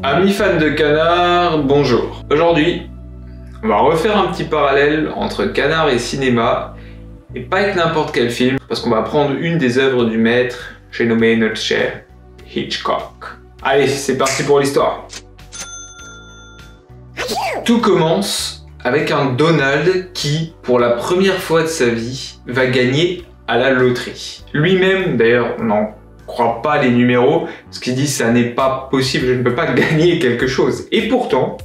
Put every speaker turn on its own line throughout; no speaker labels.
Amis fans de Canard, bonjour. Aujourd'hui, on va refaire un petit parallèle entre Canard et cinéma, et pas avec n'importe quel film, parce qu'on va prendre une des œuvres du maître, j'ai nommé notre cher Hitchcock. Allez, c'est parti pour l'histoire. Tout commence avec un Donald qui, pour la première fois de sa vie, va gagner à la loterie. Lui-même, d'ailleurs, n'en croit pas les numéros, parce qu'il dit ça n'est pas possible, je ne peux pas gagner quelque chose. Et pourtant,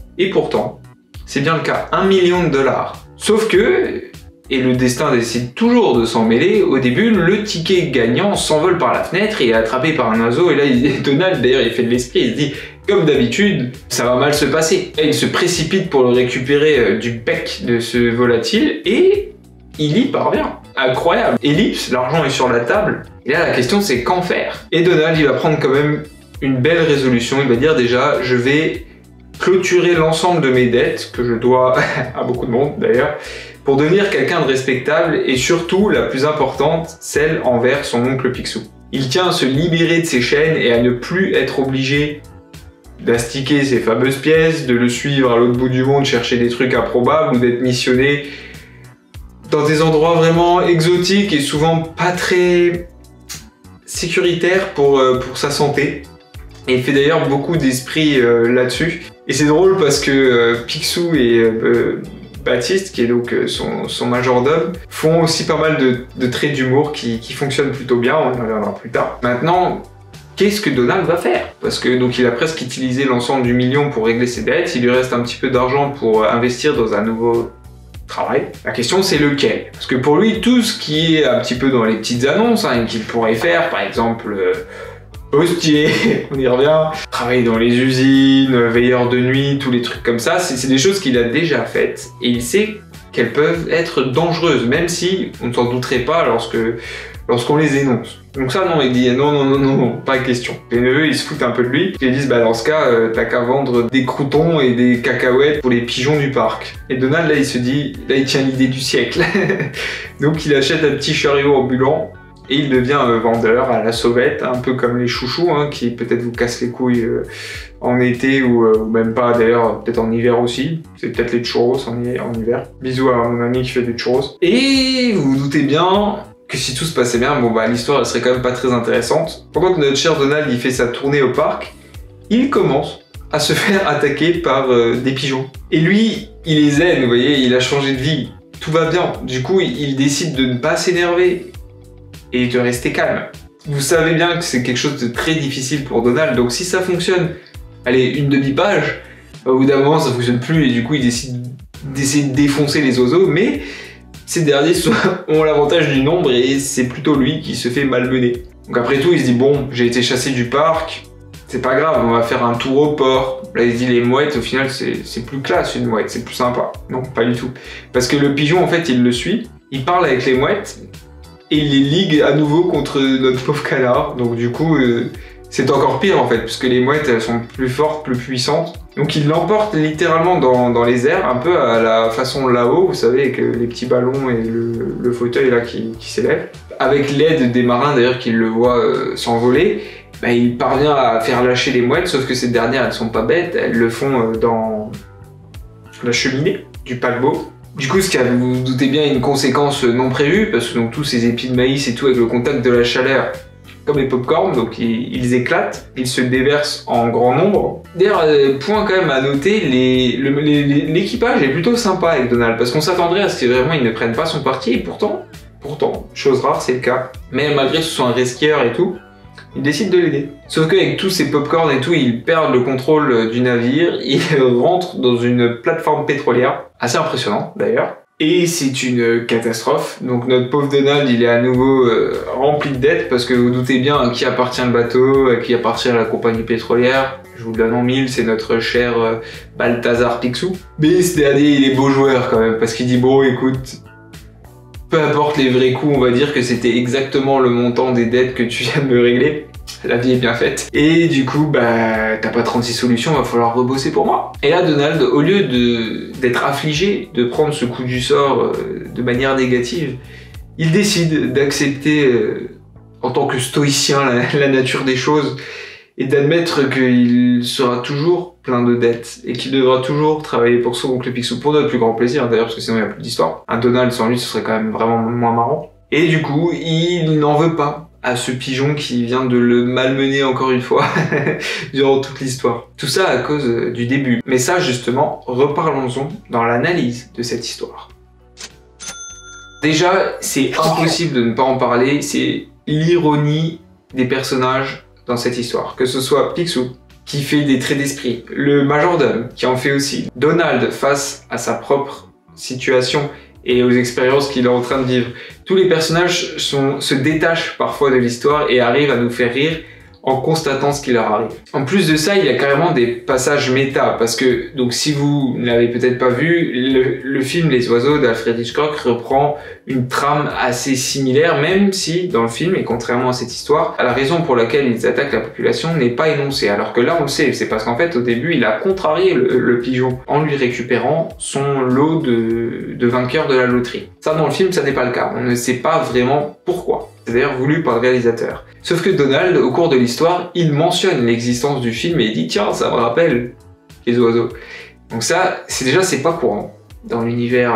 c'est bien le cas, 1 million de dollars. Sauf que, et le destin décide toujours de s'en mêler, au début, le ticket gagnant s'envole par la fenêtre et est attrapé par un oiseau, et là, Donald, d'ailleurs, il fait de l'esprit, il se dit, comme d'habitude, ça va mal se passer. Et il se précipite pour le récupérer du bec de ce volatile, et il y parvient. Incroyable. Ellipse, l'argent est sur la table, et là, la question, c'est qu'en faire? Et Donald, il va prendre quand même une belle résolution, il va dire déjà, je vais clôturer l'ensemble de mes dettes, que je dois à beaucoup de monde d'ailleurs, pour devenir quelqu'un de respectable, et surtout, la plus importante, celle envers son oncle Picsou. Il tient à se libérer de ses chaînes et à ne plus être obligé d'astiquer ses fameuses pièces, de le suivre à l'autre bout du monde, chercher des trucs improbables, ou d'être missionné dans des endroits vraiment exotiques et souvent pas très sécuritaires pour sa santé. Et il fait d'ailleurs beaucoup d'esprit là-dessus. Et c'est drôle parce que Picsou et Baptiste, qui est donc son majordome, font aussi pas mal de traits d'humour qui fonctionnent plutôt bien, on y reviendra plus tard. Maintenant, qu'est-ce que Donald va faire? Parce que donc il a presque utilisé l'ensemble du million pour régler ses dettes, il lui reste un petit peu d'argent pour investir dans un nouveau travail. La question c'est lequel? Parce que pour lui, tout ce qui est un petit peu dans les petites annonces qu'il pourrait faire, par exemple postier, on y revient, travailler dans les usines, veilleur de nuit, tous les trucs comme ça, c'est des choses qu'il a déjà faites et il sait qu'elles peuvent être dangereuses, même si on ne s'en douterait pas lorsqu'on les énonce. Donc ça, non, il dit non, pas question. Les neveux, ils se foutent un peu de lui. Ils disent, bah dans ce cas, t'as qu'à vendre des croutons et des cacahuètes pour les pigeons du parc. Et Donald, là, il se dit, là, il tient l'idée du siècle. Donc il achète un petit chariot ambulant et il devient vendeur à la sauvette, un peu comme les chouchous, qui peut-être vous cassent les couilles en été ou même pas, d'ailleurs, peut-être en hiver aussi. C'est peut-être les churros en hiver. Bisous à mon ami qui fait des churros. Et vous vous doutez bien que si tout se passait bien, bon bah l'histoire elle serait quand même pas très intéressante. Pendant que notre cher Donald il fait sa tournée au parc, il commence à se faire attaquer par des pigeons. Et lui, il est zen, vous voyez, il a changé de vie, tout va bien. Du coup, il décide de ne pas s'énerver et de rester calme. Vous savez bien que c'est quelque chose de très difficile pour Donald, donc si ça fonctionne, allez, une demi-page, au bout d'un moment ça fonctionne plus et du coup il décide d'essayer de défoncer les oiseaux, mais ces derniers ont l'avantage du nombre et c'est plutôt lui qui se fait malmener. Donc après tout, il se dit bon, j'ai été chassé du parc, c'est pas grave, on va faire un tour au port. Là il se dit les mouettes, au final c'est plus classe une mouette, c'est plus sympa. Non, pas du tout. Parce que le pigeon en fait il le suit, il parle avec les mouettes et il les ligue à nouveau contre notre pauvre canard. Donc du coup c'est encore pire en fait, puisque les mouettes elles sont plus fortes, plus puissantes. Donc il l'emporte littéralement dans les airs, un peu à la façon là-haut, vous savez, avec les petits ballons et le fauteuil là qui s'élève. Avec l'aide des marins d'ailleurs qui le voient s'envoler, bah, il parvient à faire lâcher les mouettes, sauf que ces dernières elles sont pas bêtes, elles le font dans la cheminée du paquebot. Du coup, ce qui a, vous vous doutez bien, une conséquence non prévue, parce que donc, tous ces épis de maïs et tout, avec le contact de la chaleur, comme les pop-corn, donc ils éclatent, ils se déversent en grand nombre. D'ailleurs, point quand même à noter, l'équipage est plutôt sympa avec Donald, parce qu'on s'attendrait à ce que vraiment ils ne prennent pas son parti, et pourtant, chose rare, c'est le cas. Mais malgré que ce soit un resquieur et tout, ils décident de l'aider. Sauf qu'avec tous ces pop-corn et tout, ils perdent le contrôle du navire, ils rentrent dans une plateforme pétrolière, assez impressionnant d'ailleurs. Et c'est une catastrophe, donc notre pauvre Donald il est à nouveau rempli de dettes parce que vous doutez bien à qui appartient le bateau, à qui appartient la compagnie pétrolière. Je vous le donne en mille, c'est notre cher Balthazar Picsou. Mais ce dernier il est beau joueur quand même parce qu'il dit bon écoute, peu importe les vrais coups, on va dire que c'était exactement le montant des dettes que tu viens de me régler. La vie est bien faite. Et du coup, bah, t'as pas 36 solutions, va falloir rebosser pour moi. Et là, Donald, au lieu d'être affligé, de prendre ce coup du sort de manière négative, il décide d'accepter, en tant que stoïcien, la nature des choses et d'admettre qu'il sera toujours plein de dettes et qu'il devra toujours travailler pour son oncle Picsou pour notre plus grand plaisir d'ailleurs, parce que sinon il n'y a plus d'histoire. Un Donald sans lui, ce serait quand même vraiment moins marrant. Et du coup, il n'en veut pas à ce pigeon qui vient de le malmener encore une fois durant toute l'histoire. Tout ça à cause du début. Mais ça, justement, reparlons-en dans l'analyse de cette histoire. Déjà, c'est impossible de ne pas en parler, c'est l'ironie des personnages dans cette histoire. Que ce soit Picsou, qui fait des traits d'esprit, le majordome, qui en fait aussi, Donald face à sa propre situation et aux expériences qu'il est en train de vivre. Tous les personnages se détachent parfois de l'histoire et arrivent à nous faire rire en constatant ce qui leur arrive. En plus de ça, il y a carrément des passages méta, parce que, donc si vous ne l'avez peut-être pas vu, le film Les Oiseaux d'Alfred Hitchcock reprend une trame assez similaire, même si, dans le film, et contrairement à cette histoire, la raison pour laquelle ils attaquent la population n'est pas énoncée, alors que là on le sait, c'est parce qu'en fait, au début, il a contrarié le pigeon en lui récupérant son lot de vainqueurs de la loterie. Ça, dans le film, ça n'est pas le cas, on ne sait pas vraiment pourquoi. C'est d'ailleurs voulu par le réalisateur. Sauf que Donald, au cours de l'histoire, il mentionne l'existence du film et il dit « Tiens, ça me rappelle les oiseaux ». Donc ça, c'est pas courant dans l'univers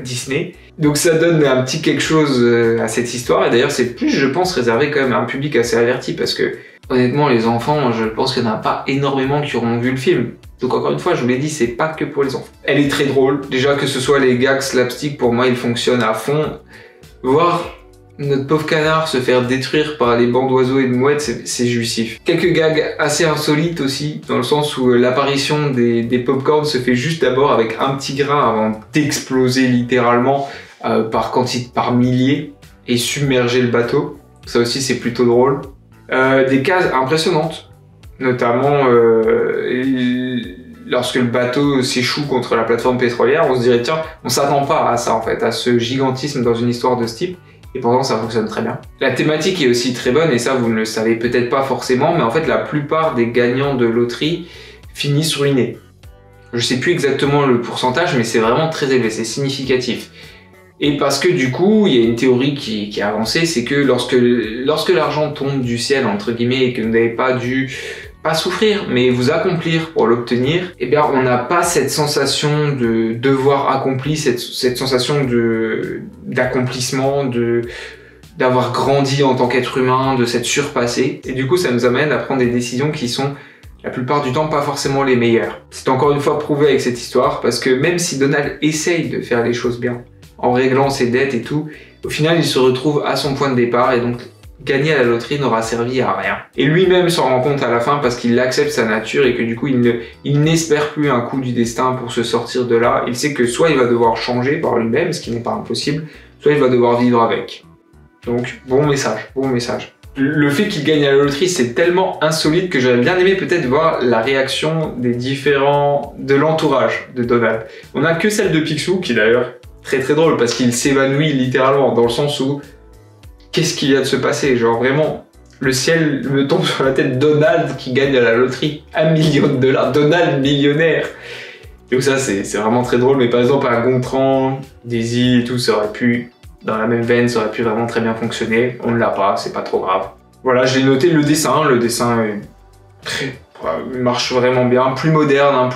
Disney. Donc ça donne un petit quelque chose à cette histoire. Et d'ailleurs, c'est plus, je pense, réservé quand même à un public assez averti parce que, honnêtement, les enfants, je pense qu'il n'y en a pas énormément qui auront vu le film. Donc encore une fois, je vous l'ai dit, c'est pas que pour les enfants. Elle est très drôle. Déjà, que ce soit les gags slapstick, pour moi, ils fonctionnent à fond. Voir notre pauvre canard se faire détruire par les bancs d'oiseaux et de mouettes, c'est jouissif. Quelques gags assez insolites aussi, dans le sens où l'apparition des pop-corns se fait juste d'abord avec un petit grain avant d'exploser littéralement par milliers et submerger le bateau. Ça aussi, c'est plutôt drôle. Des cases impressionnantes, notamment lorsque le bateau s'échoue contre la plateforme pétrolière, on se dirait tiens, on s'attend pas à ça en fait, à ce gigantisme dans une histoire de ce type. Et pourtant ça fonctionne très bien. La thématique est aussi très bonne et ça vous ne le savez peut-être pas forcément, mais en fait la plupart des gagnants de loterie finissent ruinés. Je sais plus exactement le pourcentage, mais c'est vraiment très élevé, c'est significatif. Et parce que du coup, il y a une théorie qui est avancée, c'est que lorsque l'argent tombe du ciel, entre guillemets, et que vous n'avez pas dû pas souffrir, mais vous accomplir pour l'obtenir, eh bien on n'a pas cette sensation de devoir accompli, cette sensation d'accomplissement, d'avoir grandi en tant qu'être humain, de s'être surpassé. Et du coup, ça nous amène à prendre des décisions qui sont la plupart du temps pas forcément les meilleures. C'est encore une fois prouvé avec cette histoire, parce que même si Donald essaye de faire les choses bien, en réglant ses dettes et tout, au final il se retrouve à son point de départ et donc gagner à la loterie n'aura servi à rien. Et lui-même s'en rend compte à la fin parce qu'il accepte sa nature et que du coup il n'espère plus un coup du destin pour se sortir de là. Il sait que soit il va devoir changer par lui-même, ce qui n'est pas impossible, soit il va devoir vivre avec. Donc bon message, bon message. Le fait qu'il gagne à la loterie, c'est tellement insolite que j'aurais bien aimé peut-être voir la réaction de l'entourage de Donald. On n'a que celle de Picsou, qui d'ailleurs très très drôle parce qu'il s'évanouit littéralement dans le sens où qu'est-ce qui vient de se passer? Genre vraiment, le ciel me tombe sur la tête. Donald qui gagne à la loterie $1 million, Donald millionnaire. Donc ça c'est vraiment très drôle, mais par exemple un Gontran, Daisy et tout, ça aurait pu, dans la même veine, ça aurait pu vraiment très bien fonctionner. On ne l'a pas, c'est pas trop grave. Voilà, j'ai noté le dessin est très... Il marche vraiment bien, plus moderne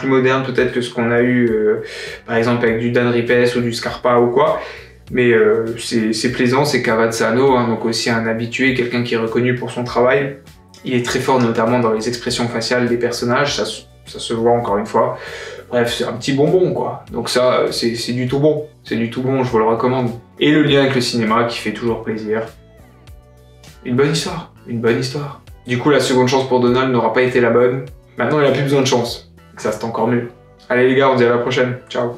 peut-être que ce qu'on a eu par exemple avec du Dan Ripes ou du Scarpa ou quoi, mais c'est plaisant, c'est Cavazzano, hein, donc aussi un habitué, quelqu'un qui est reconnu pour son travail. Il est très fort notamment dans les expressions faciales des personnages, ça se voit encore une fois. Bref, c'est un petit bonbon quoi, donc ça c'est du tout bon, je vous le recommande. Et le lien avec le cinéma qui fait toujours plaisir. Une bonne histoire. Du coup, la seconde chance pour Donald n'aura pas été la bonne. Maintenant, il n'a plus besoin de chance. Ça, c'est encore mieux. Allez les gars, on se dit à la prochaine. Ciao.